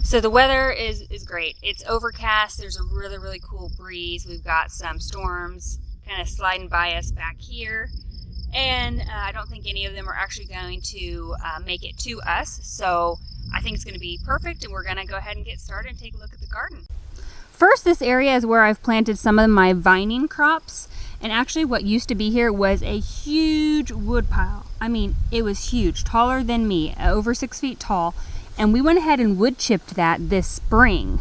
So the weather is great. It's overcast. There's a really, really cool breeze. We've got some storms kind of sliding by us back here. And I don't think any of them are actually going to make it to us. So I think it's going to be perfect. And we're going to go ahead and get started and take a look at the garden. First, this area is where I've planted some of my vining crops. And actually what used to be here was a huge wood pile. I mean, it was huge, taller than me, over 6 feet tall. And we went ahead and wood chipped that this spring.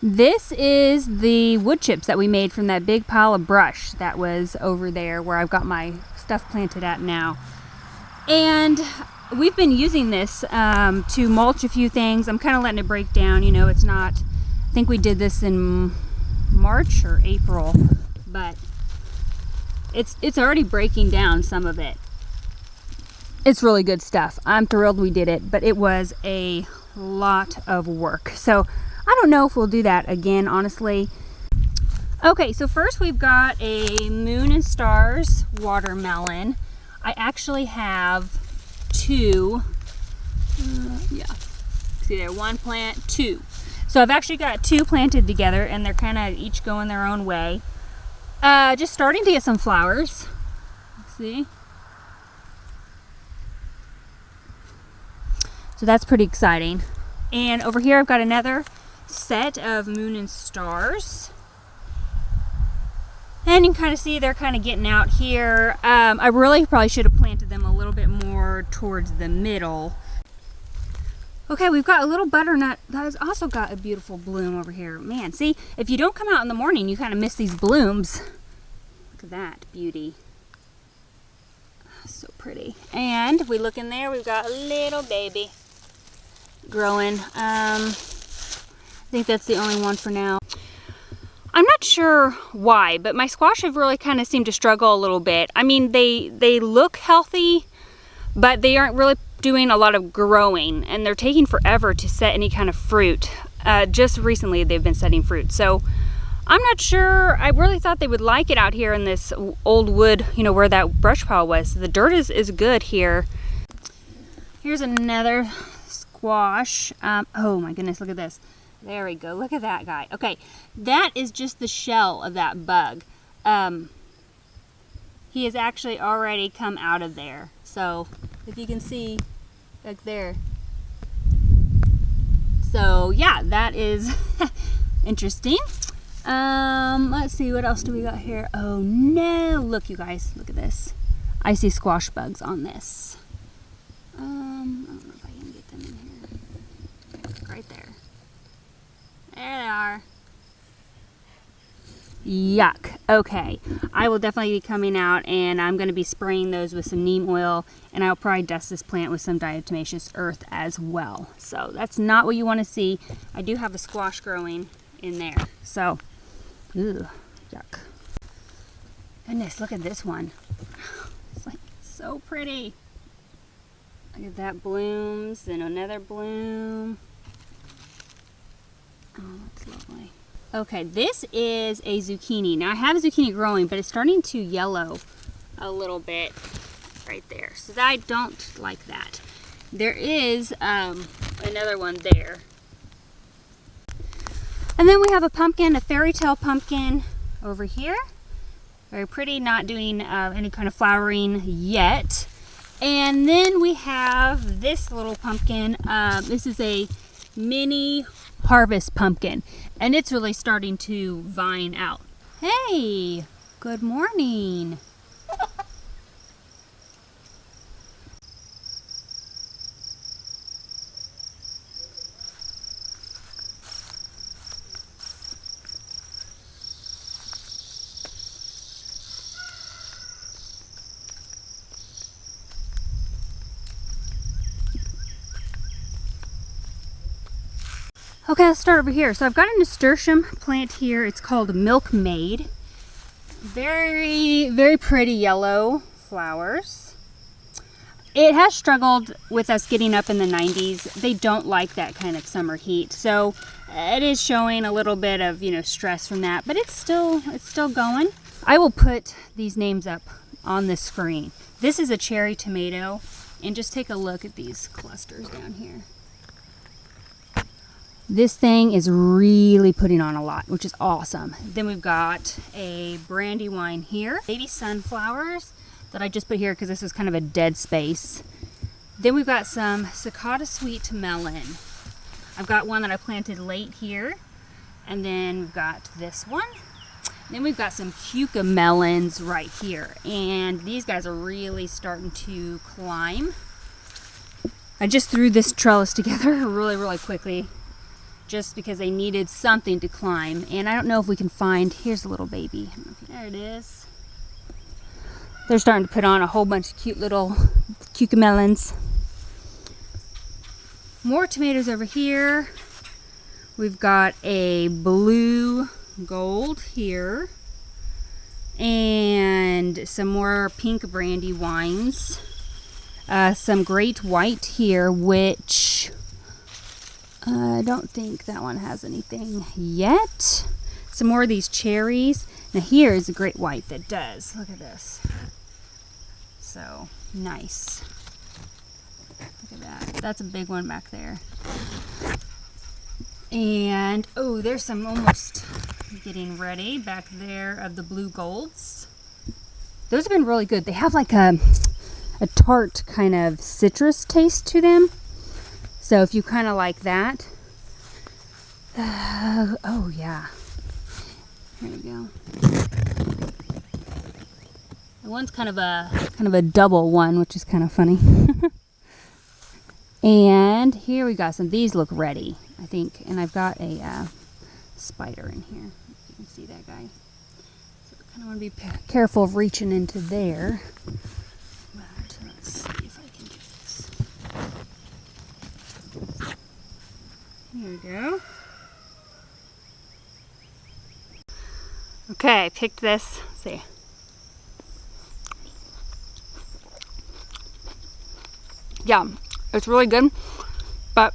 This is the wood chips that we made from that big pile of brush that was over there where I've got my stuff planted at now. And we've been using this to mulch a few things. I'm kind of letting it break down. You know, it's not, I think we did this in March or April, but it's already breaking down some of it. It's really good stuff. I'm thrilled we did it, but it was a lot of work. So I don't know if we'll do that again, honestly. Okay, so first we've got a Moon and Stars watermelon. I actually have two. See there, one plant, two. So I've actually got two planted together and they're kind of each going their own way. Just starting to get some flowers. See? So that's pretty exciting. And over here I've got another set of Moon and Stars. And you can kind of see they're kind of getting out here. I really probably should have planted them a little bit more towards the middle. Okay, we've got a little butternut that has also got a beautiful bloom over here. Man, see, if you don't come out in the morning, you kind of miss these blooms. Look at that beauty. So pretty. And we look in there, we've got a little baby growing. I think that's the only one for now. I'm not sure why, but my squash have really kind of seemed to struggle a little bit. I mean, they look healthy, but they aren't really doing a lot of growing, and they're taking forever to set any kind of fruit. Just recently they've been setting fruit, so I'm not sure. I really thought they would like it out here in this old wood, you know, where that brush pile was. The dirt is good here. Here's another squash. Oh my goodness, look at this. There we go. Look at that guy. Okay, that is just the shell of that bug. He has actually already come out of there. So if you can see back there. So yeah, that is interesting. Let's see, what else do we got here? Oh no, look you guys, look at this. I see squash bugs on this. I don't know if I can get them in here. Right there. There they are. Yuck. Okay, I will definitely be coming out and I'm going to be spraying those with some neem oil, and I'll probably dust this plant with some diatomaceous earth as well. So that's not what you want to see. I do have a squash growing in there. So, ooh, yuck. Goodness, look at this one. It's like so pretty. Look at that, blooms and another bloom. Oh, that's lovely. Okay, this is a zucchini. Now I have a zucchini growing, but it's starting to yellow a little bit right there. So I don't like that. There is another one there. And then we have a pumpkin, a fairy tale pumpkin over here. Very pretty, not doing any kind of flowering yet. And then we have this little pumpkin. This is a mini harvest pumpkin, and it's really starting to vine out. Hey, good morning. Okay, let's start over here. So I've got a nasturtium plant here. It's called Milkmaid. Very, very pretty yellow flowers. It has struggled with us getting up in the 90s. They don't like that kind of summer heat. So it is showing a little bit of, you know, stress from that, but it's still going. I will put these names up on the screen. This is a cherry tomato, and just take a look at these clusters down here. This thing is really putting on a lot, which is awesome. Then we've got a brandy wine here. Baby sunflowers that I just put here because this is kind of a dead space. Then we've got some cicada sweet melon. I've got one that I planted late here. And then we've got this one. Then we've got some cucamelons right here. And these guys are really starting to climb. I just threw this trellis together really quickly, just because they needed something to climb. And I don't know if we can find, here's a little baby. There it is. They're starting to put on a whole bunch of cute little cucamelons. More tomatoes over here. We've got a blue gold here. And some more pink brandy wines. Some great white here, which I don't think that one has anything yet. Some more of these cherries. Now here is a great white that does. Look at this. So nice. Look at that. That's a big one back there. And oh, there's some almost getting ready back there of the blue golds. Those have been really good. They have like a tart kind of citrus taste to them. So if you kind of like that, oh yeah, here we go. The one's kind of a double one, which is kind of funny. And here we got some. These look ready, I think. And I've got a spider in here. You can see that guy. So I kind of want to be careful of reaching into there. But let's see if I can get this. Here we go. Okay, I picked this. Let's see. Yeah, it's really good, but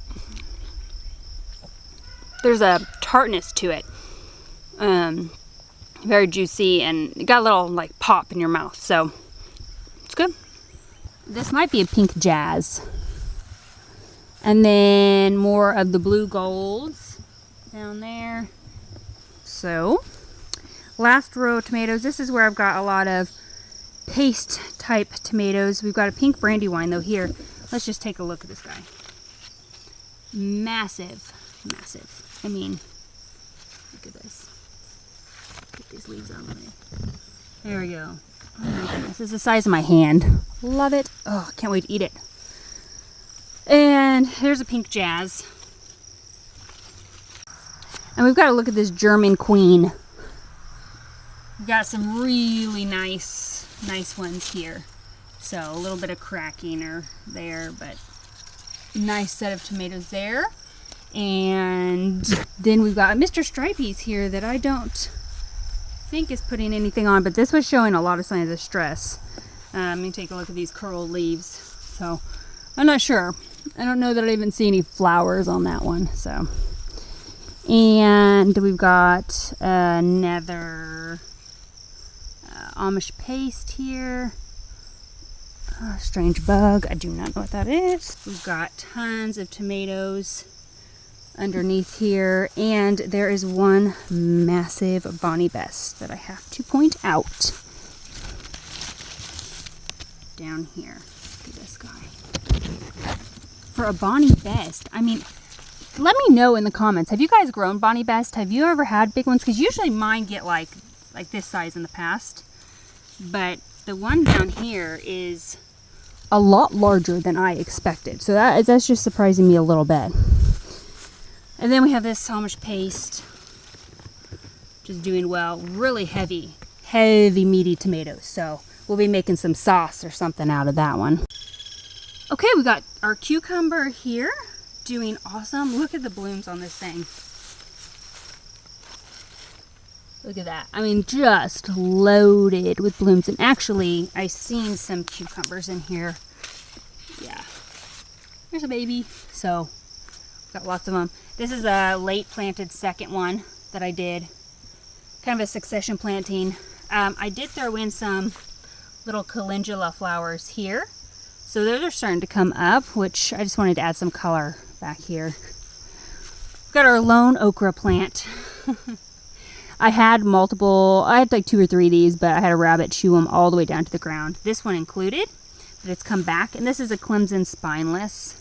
there's a tartness to it. Very juicy, and it got a little like pop in your mouth, so it's good. This might be a pink jazz. And then more of the blue golds down there. So, last row of tomatoes. This is where I've got a lot of paste type tomatoes. We've got a pink brandy wine though here. Let's just take a look at this guy. Massive, massive. I mean, look at this. Get these leaves out of the way. There we go. Oh my goodness, this is the size of my hand. Love it. Oh, can't wait to eat it. And there's a pink jazz. And we've got to look at this German queen. We've got some really nice ones here. So a little bit of cracking or there, but nice set of tomatoes there. And then we've got Mr. Stripey's here that I don't think is putting anything on, but this was showing a lot of signs of stress. Let me take a look at these curled leaves. So I'm not sure. I don't know that I even see any flowers on that one. So, and we've got another Amish paste here. Strange bug. I do not know what that is. We've got tons of tomatoes underneath here, and there is one massive Bonnie Best that I have to point out down here. Look at this guy. For a Bonnie Best, I mean, let me know in the comments. Have you guys grown Bonnie Best? Have you ever had big ones? Because usually mine get like this size in the past, but the one down here is a lot larger than I expected. So that's just surprising me a little bit. And then we have this Amish paste, which is doing well. Really heavy, meaty tomatoes. So we'll be making some sauce or something out of that one. Okay, we got our cucumber here, doing awesome. Look at the blooms on this thing. Look at that. I mean, just loaded with blooms. And actually, I've seen some cucumbers in here. Yeah. There's a baby. So, got lots of them. This is a late planted second one that I did. Kind of a succession planting. I did throw in some little calendula flowers here. So those are starting to come up, which I just wanted to add some color back here. Got our lone okra plant. I had like 2 or 3 of these, but I had a rabbit chew them all the way down to the ground. This one included, but it's come back, and this is a Clemson spineless.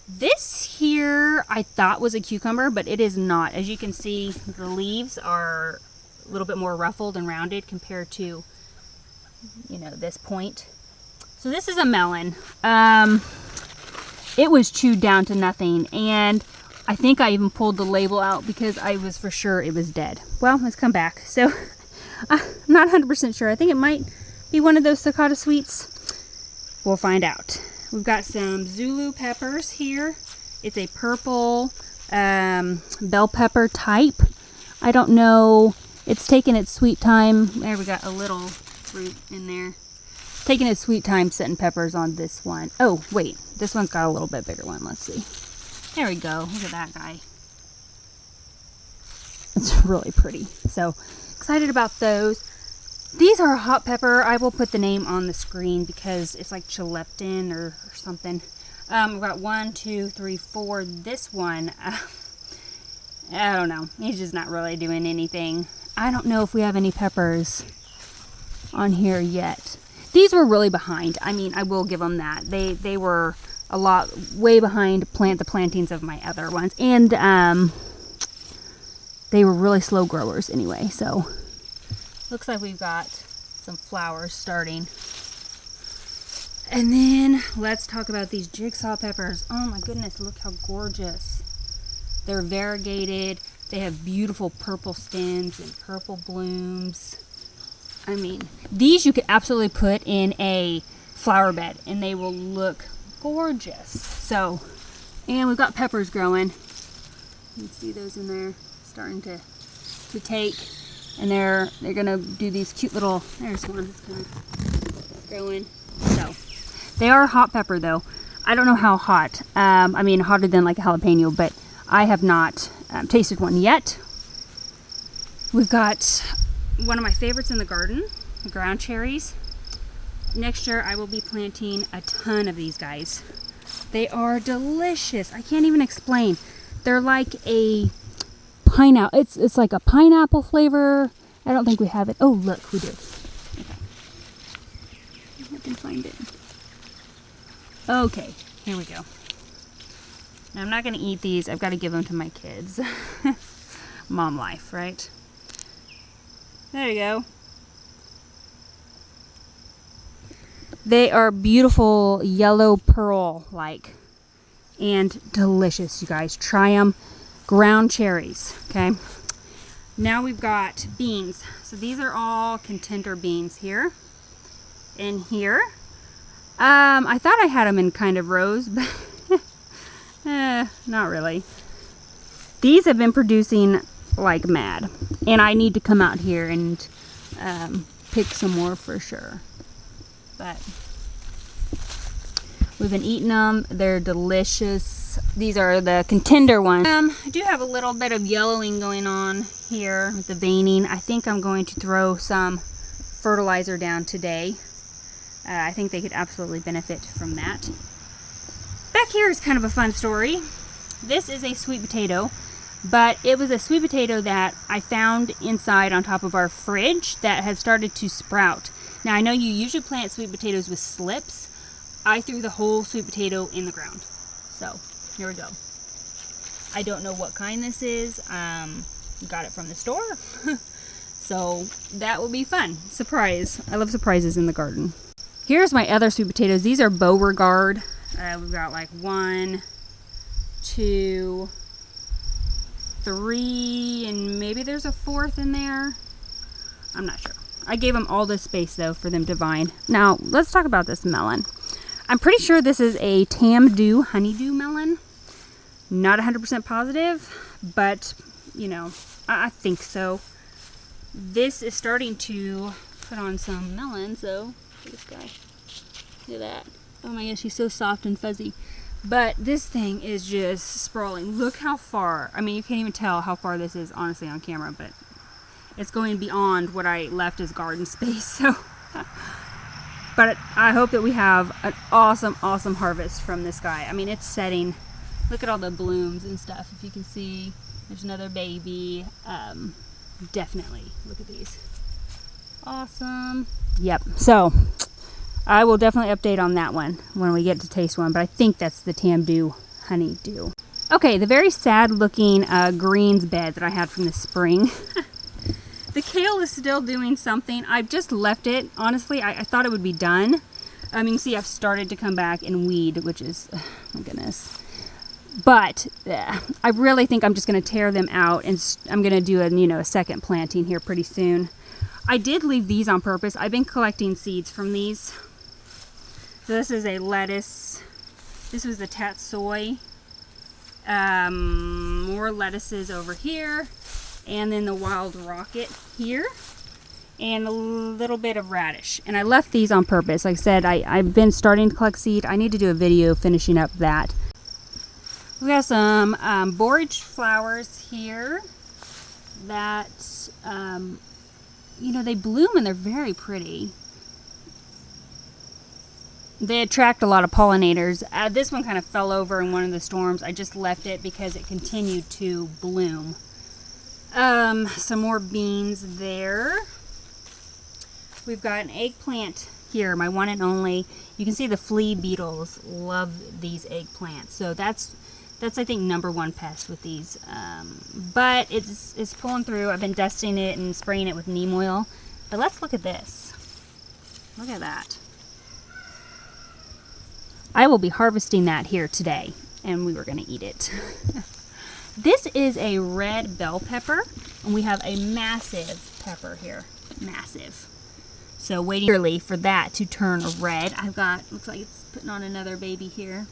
This here I thought was a cucumber, but it is not. As you can see, the leaves are a little bit more ruffled and rounded compared to, you know, this point. So this is a melon. It was chewed down to nothing, and I think I even pulled the label out because I was for sure it was dead. Well, it's come back. So I'm not 100% sure. I think it might be one of those Sakata sweets. We'll find out. We've got some Zulu peppers here. It's a purple bell pepper type. I don't know. It's taking its sweet time. There, we got a little fruit in there. Taking its sweet time setting peppers on this one. Oh, wait. This one's got a little bit bigger one. Let's see. There we go. Look at that guy. It's really pretty. So excited about those. These are hot pepper. I will put the name on the screen because it's like Chileptin or something. We've got 1, 2, 3, 4. This one, I don't know. He's just not really doing anything. I don't know if we have any peppers on here yet. These were really behind. I mean, I will give them that. They were a lot way behind the plantings of my other ones, and they were really slow growers anyway. So looks like we've got some flowers starting. And then let's talk about these jigsaw peppers. Oh my goodness, look how gorgeous. They're variegated. They have beautiful purple stems and purple blooms. I mean, these you could absolutely put in a flower bed and they will look gorgeous. So, and we've got peppers growing. You can see those in there starting to take, and they're gonna do these cute little, there's one that's kind of growing. So they are hot pepper though. I don't know how hot. I mean, hotter than like a jalapeno, but I have not tasted one yet. We've got one of my favorites in the garden, the ground cherries. Next year I will be planting a ton of these guys. They are delicious. I can't even explain. They're like a pineapple. It's like a pineapple flavor. I don't think we have it. Oh, look, we do. Okay. I can find it. Okay, here we go. Now I'm not going to eat these. I've got to give them to my kids. Mom life, right? There you go. They are beautiful yellow pearl like and delicious, you guys. Try them. Ground cherries, okay? Now we've got beans. So these are all Contender beans here and here. I thought I had them in kind of rows, but not really. These have been producing like mad, and I need to come out here and pick some more for sure. But we've been eating them. They're delicious. These are the Contender ones. I do have a little bit of yellowing going on here with the veining. I think I'm going to throw some fertilizer down today. I think they could absolutely benefit from that. Back here is kind of a fun story. This is a sweet potato, but it was a sweet potato that I found inside on top of our fridge that had started to sprout. Now I know you usually plant sweet potatoes with slips. I threw the whole sweet potato in the ground. So here we go. I don't know what kind this is. Got it from the store. So that will be fun. Surprise. I love surprises in the garden. Here's my other sweet potatoes. These are Beauregard. We've got like 1, 2, 3, and maybe there's a 4th in there. I'm not sure. I gave them all this space though for them to vine. Now let's talk about this melon. I'm pretty sure this is a Tambu Honeydew melon. Not 100% positive, but you know, I think so. This is starting to put on some melons though. Look at this guy. Look at that. Oh my gosh, he's so soft and fuzzy. But this thing is just sprawling. Look how far. I mean, you can't even tell how far this is honestly on camera, but it's going beyond what I left as garden space. So, but I hope that we have an awesome, awesome harvest from this guy. I mean, it's setting Look at all the blooms and stuff. If you can see, there's another baby. Definitely look at these. Awesome. Yep. So I will definitely update on that one when we get to taste one, but I think that's the Tambu Honeydew. Okay, the very sad looking greens bed that I had from the spring. The kale is still doing something. I've just left it. Honestly, I thought it would be done. You can see I've started to come back and weed, which is, oh my goodness. But I really think I'm just going to tear them out, and I'm going to do a second planting here pretty soon. I did leave these on purpose. I've been collecting seeds from these. So this is a lettuce. This was the tatsoi. More lettuces over here, and then the wild rocket here, and a little bit of radish. And I left these on purpose. Like I said, I've been starting to collect seed. I need to do a video finishing up that. We got some Borage Flowers here that, they bloom and they're very pretty. They attract a lot of pollinators. This one kind of fell over in one of the storms. I just left it because it continued to bloom. Some more beans there. We've got an eggplant here, my one and only. You can see the flea beetles love these eggplants. So that's I think #1 pest with these. But it's pulling through. I've been dusting it and spraying it with neem oil. But let's look at this. Look at that. I will be harvesting that here today, and we were going to eat it. This is a red bell pepper, and we have a massive pepper here. Massive. So waiting early for that to turn red. Looks like it's putting on another baby here.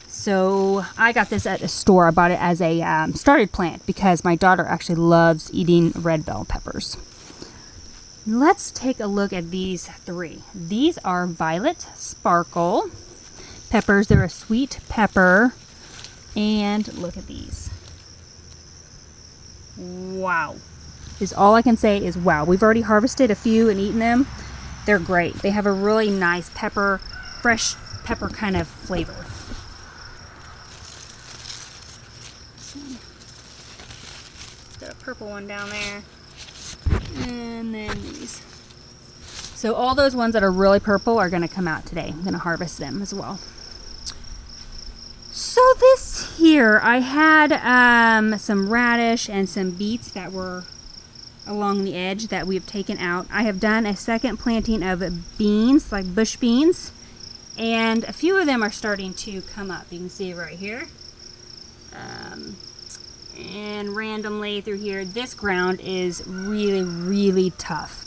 So I got this at a store. I bought it as a started plant because my daughter actually loves eating red bell peppers. Let's take a look at these 3. These are Violet Sparkle peppers. They're a sweet pepper. And look at these. Wow. Is all I can say is wow. We've already harvested a few and eaten them. They're great. They have a really nice pepper, fresh pepper kind of flavor. Got a purple one down there. And then these. So all those ones that are really purple are going to come out today. I'm going to harvest them as well. So this here, I had some radish and some beets that were along the edge that we have taken out. I have done a second planting of beans, like bush beans, and a few of them are starting to come up. You can see right here. And randomly through here, this ground is really, really tough.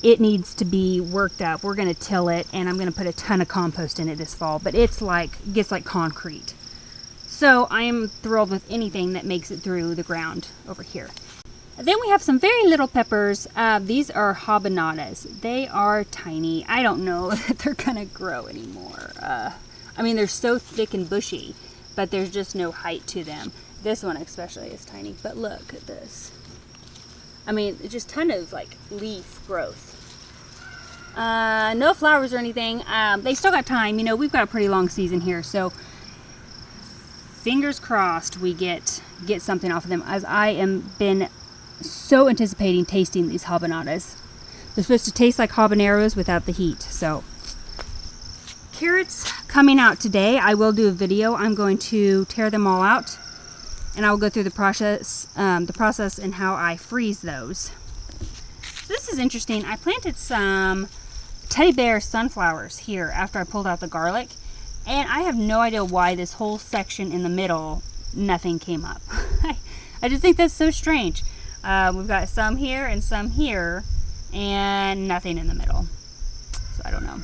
It needs to be worked up. We're going to till it, and I'm going to put a ton of compost in it this fall, but gets like concrete. So I am thrilled with anything that makes it through the ground over here. Then we have some very little peppers. These are habanadas. They are tiny. I don't know if they're going to grow anymore. They're so thick and bushy, but there's just no height to them. This one especially is tiny, but look at this. It's just ton of leaf growth. No flowers or anything. They still got time. We've got a pretty long season here, so fingers crossed we get something off of them, as I am been so anticipating tasting these habanadas. They're supposed to taste like habaneros without the heat. So carrots coming out today. I will do a video. I'm going to tear them all out, and I will go through the process and how I freeze those. So this is interesting. I planted some teddy bear sunflowers here after I pulled out the garlic, and I have no idea why this whole section in the middle, nothing came up. I just think that's so strange. We've got some here and some here, and nothing in the middle. So I don't know.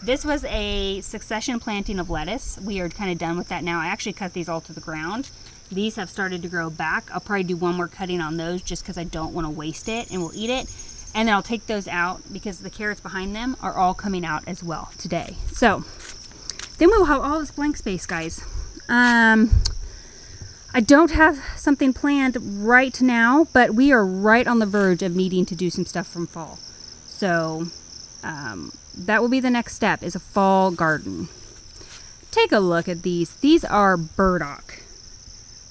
This was a succession planting of lettuce. We are kind of done with that now. I actually cut these all to the ground. These have started to grow back. I'll probably do one more cutting on those just because I don't want to waste it, and we'll eat it. And then I'll take those out because the carrots behind them are all coming out as well today. So then we'll have all this blank space, guys. I don't have something planned right now, but we are right on the verge of needing to do some stuff from fall. So that will be the next step, is a fall garden. Take a look at these. These are burdock.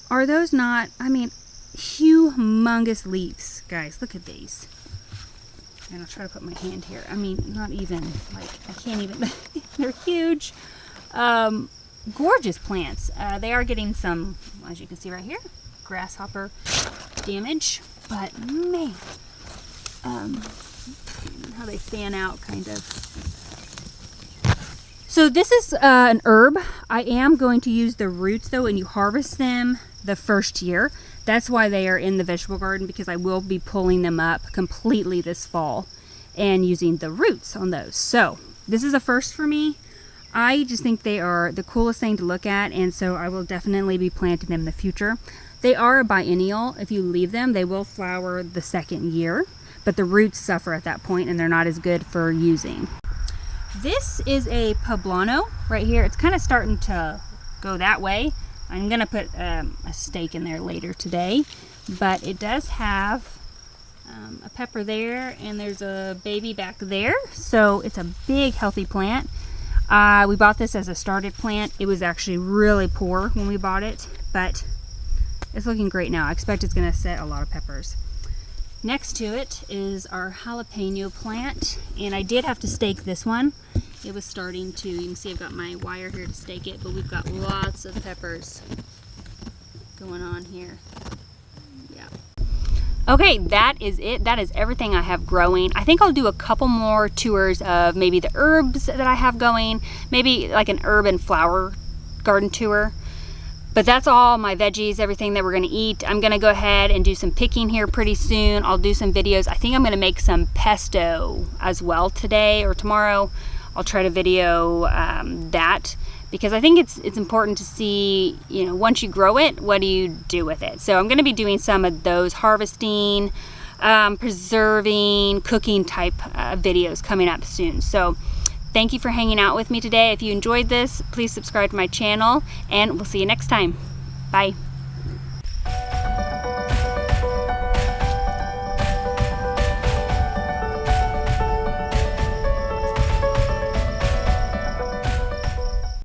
Are those not, I mean, humongous leaves. Guys, look at these. And I'll try to put my hand here. I mean, not even, like, I can't even, they're huge. Gorgeous plants. They are getting some, as you can see right here, grasshopper damage. But, man, how they fan out, kind of. So this is an herb. I am going to use the roots, though, and you harvest them the first year. That's why they are in the vegetable garden, because I will be pulling them up completely this fall and using the roots on those. So this is a first for me. I just think they are the coolest thing to look at, and so I will definitely be planting them in the future. They are a biennial. If you leave them, they will flower the second year, but the roots suffer at that point and they're not as good for using. This is a poblano right here. It's kind of starting to go that way. I'm gonna put a stake in there later today, but it does have a pepper there, and there's a baby back there. So it's a big, healthy plant. We bought this as a started plant. It was actually really poor when we bought it, but it's looking great now. I expect it's gonna set a lot of peppers. Next to it is our jalapeno plant, and I did have to stake this one. It was starting to, you can see I've got my wire here to stake it, but we've got lots of peppers going on here. Yeah. Okay, that is it. That is everything I have growing. I think I'll do a couple more tours of maybe the herbs that I have going, maybe like an herb and flower garden tour. But that's all my veggies, everything that we're gonna eat. I'm gonna go ahead and do some picking here pretty soon. I'll do some videos. I think I'm gonna make some pesto as well today or tomorrow. I'll try to video that, because I think it's important to see, you know, once you grow it, what do you do with it? So I'm gonna be doing some of those harvesting, preserving, cooking type videos coming up soon. So thank you for hanging out with me today. If you enjoyed this, please subscribe to my channel, and we'll see you next time. Bye.